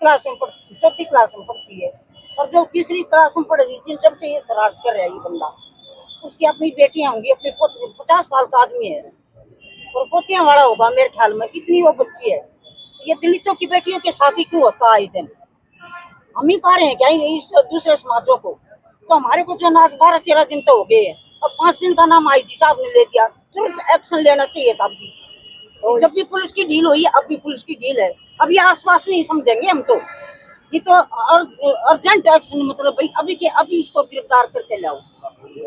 Class में चौथी class में पढ़ती है, और जो तीसरी क्लास में पढ़ रही थी जब से ये शरारत कर रहा है ये बंदा। उसकी अपनी बेटियां होंगी, अपने 50 साल का आदमी है और पोतियां वाला होगा मेरे ख्याल में, इतनी वो बच्ची है। ये दलितों की बेटियों के साथ ही क्यों होता है? दिन हम ही पा रहे हैं क्या इस दूसरे समाजों को? तो हमारे को जो ना 12-13 दिन तो हो गए हैं, अब 5 दिन का नाम आईजी साहब ने ले दिया, तुरंत एक्शन लेना चाहिए था। अभी जब भी पुलिस की डील हुई है, अब भी पुलिस की डील है, अब ये आसपास नहीं समझेंगे हम तो। ये तो अर्जेंट एक्शन, मतलब भाई अभी के अभी इसको गिरफ्तार करके लाओ।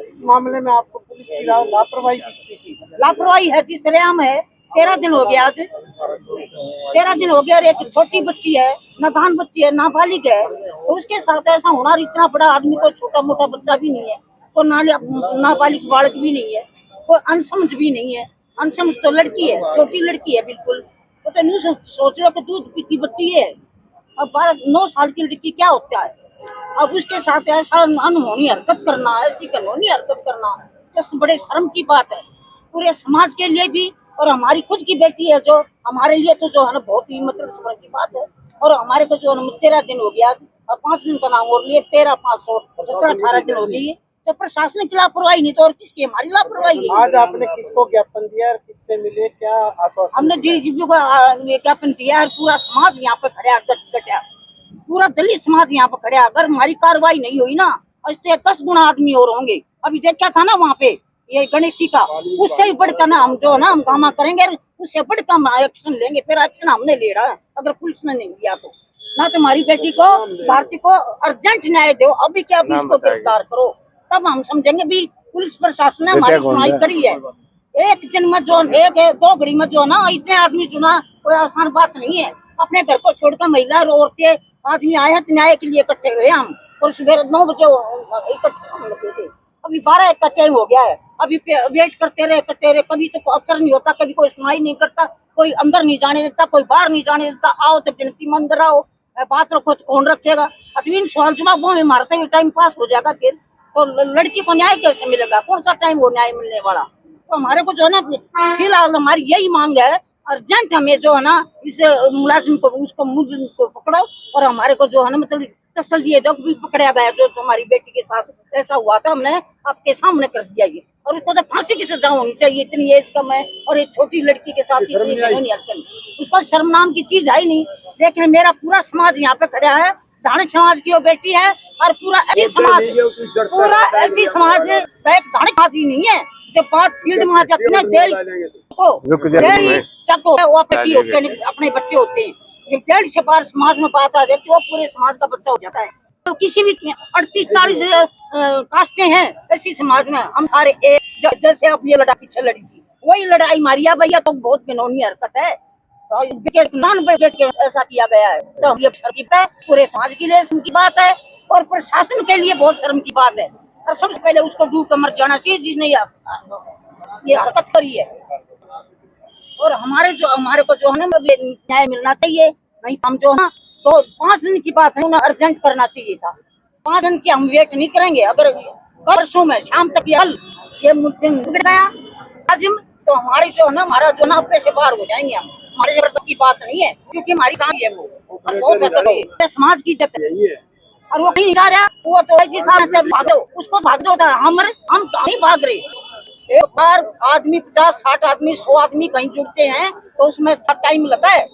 इस मामले में आपको पुलिस की लापरवाही दिखती थी? लापरवाही है जी, सरेआम है। 13 दिन हो गया, आज 13 दिन हो गया। और एक छोटी बच्ची है, नादान बच्ची है, नाबालिग है, तो उसके साथ ऐसा होना। इतना बड़ा आदमी कोई छोटा मोटा बच्चा भी नहीं है, कोई नाबालिग बालक भी नहीं है, कोई अनसमझ भी नहीं है। अनसमझ तो लड़की है, छोटी लड़की है बिल्कुल। तो न्यू सोच लो कि दूध पीती बच्ची है। अब 9 साल की लड़की क्या होता है? अब उसके साथ ऐसा अनहोनी हरकत करना, ऐसी कानूनी हरकत करना, तो बड़े शर्म की बात है पूरे समाज के लिए भी। और हमारी खुद की बेटी है, जो हमारे लिए तो जो है ना बहुत ही मतलब शर्म की बात है। और हमारे को जो 13 दिन हो गया, और 5 दिन का नाम और लिए 13, 5, 17-18 दिन हो गई है। तो प्रशासन की लापरवाही नहीं तो और किसकी? हमारी लापरवाही है। आज आपने किसको ज्ञापन दिया और किससे मिले, क्या आश्वासन? हमने डीजीपी को ज्ञापन दिया है। पूरा समाज यहाँ पे खड़ा गया, पूरा दलित समाज यहाँ पे खड़ा। अगर हमारी कार्रवाई नहीं हुई ना, इससे 10 गुना आदमी और होंगे। अभी देखा था ना वहाँ पे ये गणेश जी का, उससे भी बढ़कर ना हम जो ना हम काम करेंगे, उससे बढ़कर हम एक्शन लेंगे। फिर एक्शन हमने ले रहा है, अगर पुलिस ने नहीं लिया तो। ना तुम्हारी बेटी को, भारती को अर्जेंट न्याय दो, अभी क्या अभी उसको गिरफ्तार करो, तब हम समझेंगे भी पुलिस प्रशासन ने हमारी सुनाई करी है। एक दिन में जो 1-2 घड़ी में जो ना इतने आदमी चुना, कोई आसान बात नहीं है। अपने घर को छोड़कर महिला और के आदमी आए हैं न्याय के लिए इकट्ठे हुए हम, और सुबह 9 बजे इकट्ठे होने लगे थे। अभी 12 का टाइम हो गया है, अभी वेट करते रहे। कभी तो अवसर नहीं होता, कभी कोई सुनाई नहीं करता, कोई अंदर नहीं जाने देता, कोई बाहर नहीं जाने देता। आओ तो गिनती में अंदर आओ, बात रखो तो कौन रखेगा? अतवीन सवाल जवाबों में मारते हुए टाइम पास हो जाएगा। फिर तो लड़की को न्याय कैसे मिलेगा? कौन सा टाइम हो न्याय मिलने वाला? तो हमारे को जो है ना फिलहाल हमारी यही मांग है, अर्जेंट हमें जो है ना इस मुलाजिम को, उसको मुजरिम को पकड़ो, और हमारे को जो है ना मतलब तसल्ली है, जो भी पकड़ा गया जो तुम्हारी बेटी के साथ ऐसा हुआ था, हमने आपके सामने कर दिया ये। और उसको तो फांसी की सजा होनी चाहिए, इतनी एज कम है और एक छोटी लड़की के साथ इतनी हरकत। उसका शर्म नाम की चीज है ही नहीं। लेकिन मेरा पूरा समाज यहाँ पे खड़ा है, धानक समाज की वो बेटी है, और पूरा ऐसी समाज एक धानक समाज ही नहीं है जो बात फील्ड में आ जाती है। वो बेटी होते हैं, अपने बच्चे होते हैं, 1.5 से बार समाज में बात आ जाती है, वो पूरे समाज का बच्चा हो जाता है। तो किसी भी 38-40 कास्टें हैं ऐसी समाज में, हम सारे एक। जैसे अब ये लड़ाई पीछे लड़ी थी, वही लड़ाई मारिया भैया, तो बहुत घिनौनी हरकत है। तो ऐसा किया गया है, तो ये शर्म की बात है, पूरे समाज के लिए शर्म की बात है, और प्रशासन के लिए बहुत शर्म की बात है। और सबसे पहले उसको डूब कर मर जाना चाहिए जिसने ये हरकत करी है। और हमारे को जो है ना न्याय मिलना चाहिए। नहीं हम जो है ना तो 5 दिन की बात है, उन्हें अर्जेंट करना चाहिए था। 5 दिन की हम वेट नहीं करेंगे। अगर परसों में शाम तक ये बिगड़ गया आजिम, तो हमारी जो है ना हमारा जो ना अपने से बाहर हो जाएंगे हम। हमारे जबरदस्ती की बात नहीं है, क्योंकि हमारी काम है वो बहुत है, समाज की इज्जत है। और वो कहीं नहीं जा रहा, वो तो भागो, उसको भाग दो था। हम नहीं भाग रहे। एक बार आदमी 50-60 आदमी 100 आदमी कहीं जुड़ते हैं तो उसमें टाइम लगता है,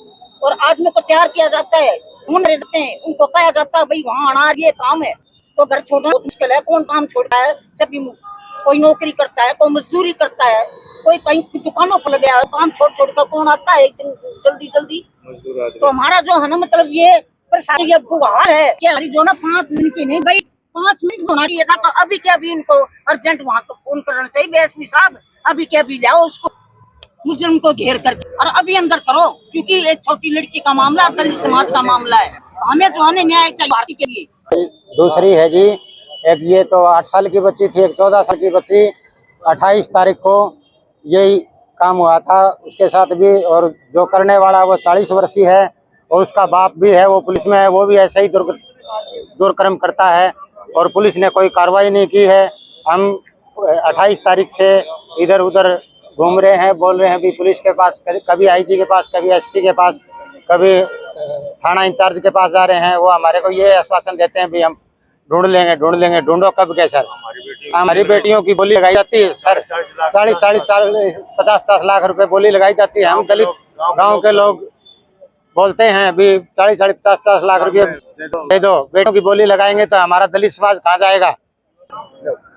और आदमी को तैयार किया जाता है, ढूंढ रहते हैं, उनको कहा जाता है भाई वहाँ आना ये काम है। तो घर छोड़ना बहुत मुश्किल है। कौन काम छोड़ता है? सभी कोई नौकरी करता है, कोई मजदूरी करता है, कोई कहीं दुकानों पर लग गया, काम छोड़ कर कौन आता है जल्दी। तो हमारा जो है ना मतलब ये प्रशासन गुहार है कि हमारी जो ना 5 दिन की नहीं भाई 5 मिनट होना चाहिए था। तो अभी क्या अभी इनको अर्जेंट वहाँ को फोन करना चाहिए, एसपी साहब अभी क्या अभी लाओ उसको, मुजरिम को घेर करके, और अभी अंदर करो, क्योंकि एक छोटी लड़की का मामला दलित समाज का मामला है। हमें जो है न्याय चाहिए भारती के लिए। दूसरी है जी, एक ये तो 8 साल की बच्ची थी, एक 14 साल की बच्ची। 28 तारीख को यही काम हुआ था उसके साथ भी, और जो करने वाला वो 40 वर्षीय है, और उसका बाप भी है, वो पुलिस में है, वो भी ऐसे ही दुष्कर्म करता है, और पुलिस ने कोई कार्रवाई नहीं की है। हम 28 तारीख से इधर उधर घूम रहे हैं, बोल रहे हैं भी पुलिस के पास, कभी आईजी के पास, कभी एसपी के पास, कभी थाना इंचार्ज के पास जा रहे हैं, वो हमारे को ये आश्वासन देते हैं भी हम ढूंढ लेंगे। ढूंढो कब के सर? हमारी बेटियों की बोली लगाई जाती है सर, 40-50 लाख रुपए बोली लगाई जाती है। हम दलित गांव के लोग बोलते हैं अभी 40-50 लाख रुपए दे दो, बेटों की बोली लगाएंगे तो हमारा दलित समाज कहाँ जाएगा?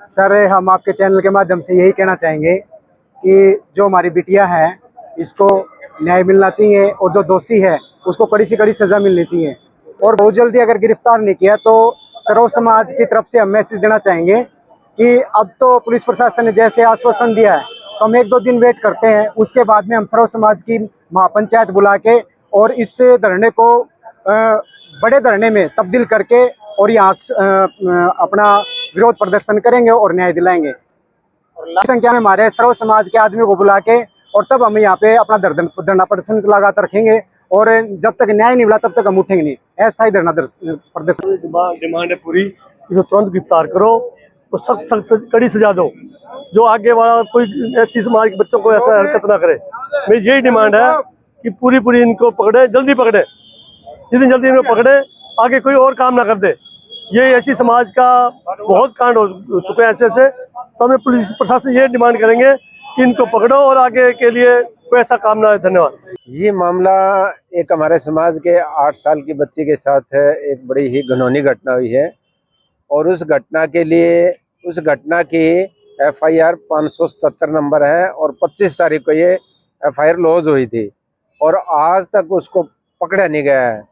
सर हम आपके चैनल के माध्यम से यही कहना चाहेंगे कि जो हमारी बिटिया है इसको न्याय मिलना चाहिए और जो दोषी है उसको कड़ी से कड़ी सजा मिलनी चाहिए। और बहुत जल्दी अगर गिरफ्तार नहीं किया तो सर्व समाज की तरफ से हम मैसेज देना चाहेंगे कि अब तो पुलिस प्रशासन ने जैसे आश्वासन दिया है तो हम 1-2 दिन वेट करते हैं, उसके बाद में हम सर्व समाज की महापंचायत बुला के और इस धरने को बड़े धरने में तब्दील करके और यहाँ अपना विरोध प्रदर्शन करेंगे और न्याय दिलाएंगे। संख्या में हमारे सर्व समाज के आदमियों को बुला के और तब हम यहाँ पे अपना धरना प्रदर्शन लगातार रखेंगे और जब तक न्याय नहीं मिला तब तक हम उठेंगे नहीं। अस्थायी धरना प्रदर्शन डिमांड है पूरी, इसको तुरंत गिरफ्तार करो तो सख्त कड़ी सजा दो, जो आगे वाला कोई ऐसी समाज के बच्चों को ऐसा हरकत ना करे। मेरी यही डिमांड है कि पूरी इनको पकड़े, जल्दी पकड़े, जितनी जल्दी इनको पकड़े आगे कोई और काम ना कर दे। ये ऐसी समाज का बहुत कांड हो चुके हैं ऐसे, तो हमें पुलिस प्रशासन ये डिमांड करेंगे कि इनको पकड़ो और आगे के लिए कोई ऐसा काम ना है। धन्यवाद। ये मामला एक हमारे समाज के 8 साल की बच्ची के साथ एक बड़ी ही घिनौनी घटना हुई है और उस घटना की FIR 577 नंबर है और 25 तारीख को ये FIR लॉज हुई थी और आज तक उसको पकड़ा नहीं गया है।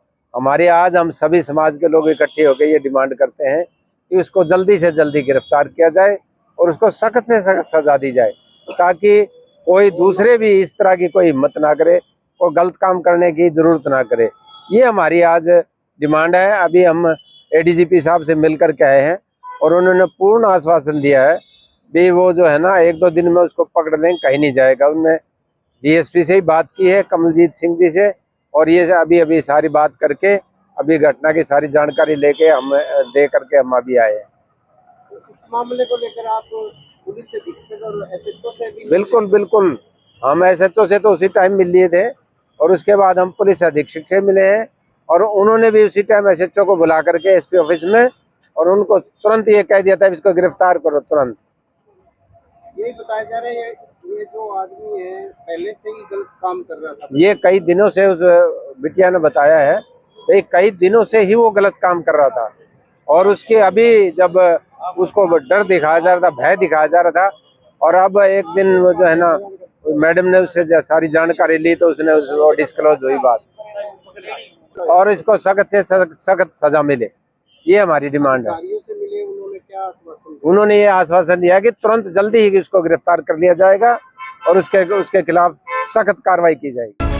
हम सभी समाज के लोग इकट्ठे होकर ये डिमांड करते हैं कि उसको जल्दी से जल्दी गिरफ्तार किया जाए और उसको सख्त से सख्त सजा दी जाए, ताकि कोई दूसरे भी इस तरह की कोई हिम्मत ना करे और गलत काम करने की जरूरत ना करे। ये हमारी आज डिमांड है। अभी हम ADGP साहब से मिलकर के आए हैं और उन्होंने पूर्ण आश्वासन दिया है भी वो जो है ना 1-2 दिन में उसको पकड़ लेंगे, कहीं नहीं जाएगा। उनने DSP से ही बात की है, कमलजीत सिंह जी से, और ये अभी सारी बात करके अभी घटना की सारी जानकारी लेके हम दे करके हम अभी आए हैं। इस मामले को लेकर आप पुलिस अधीक्षक और SHO से भी? बिल्कुल, हम SHO से तो उसी टाइम मिल लिए थे और उसके बाद हम पुलिस अधीक्षक से मिले हैं और उन्होंने भी उसी टाइम SHO को बुला करके SP ऑफिस में और उनको तुरंत ये कह दिया था इसको गिरफ्तार करो तुरंत। यही बताया जा रहा है ये जो आदमी है पहले से ही गलत काम कर रहा था। ये कई दिनों से उस बिटिया ने बताया है, कई दिनों से ही वो गलत काम कर रहा था और उसके अभी जब उसको डर दिखाया जा रहा था, भय दिखाया जा रहा था, और अब एक दिन वो जो है ना मैडम ने उससे सारी जानकारी ली तो उसने उसको डिस्क्लोज हुई बात और इसको सख्त से सख्त सजा मिले। ये हमारी डिमांड है। से मिले उन्होंने क्या आश्वासन दिया? उन्होंने ये आश्वासन दिया कि तुरंत जल्दी ही इसको गिरफ्तार कर लिया जाएगा और उसके खिलाफ सख्त कार्रवाई की जाएगी।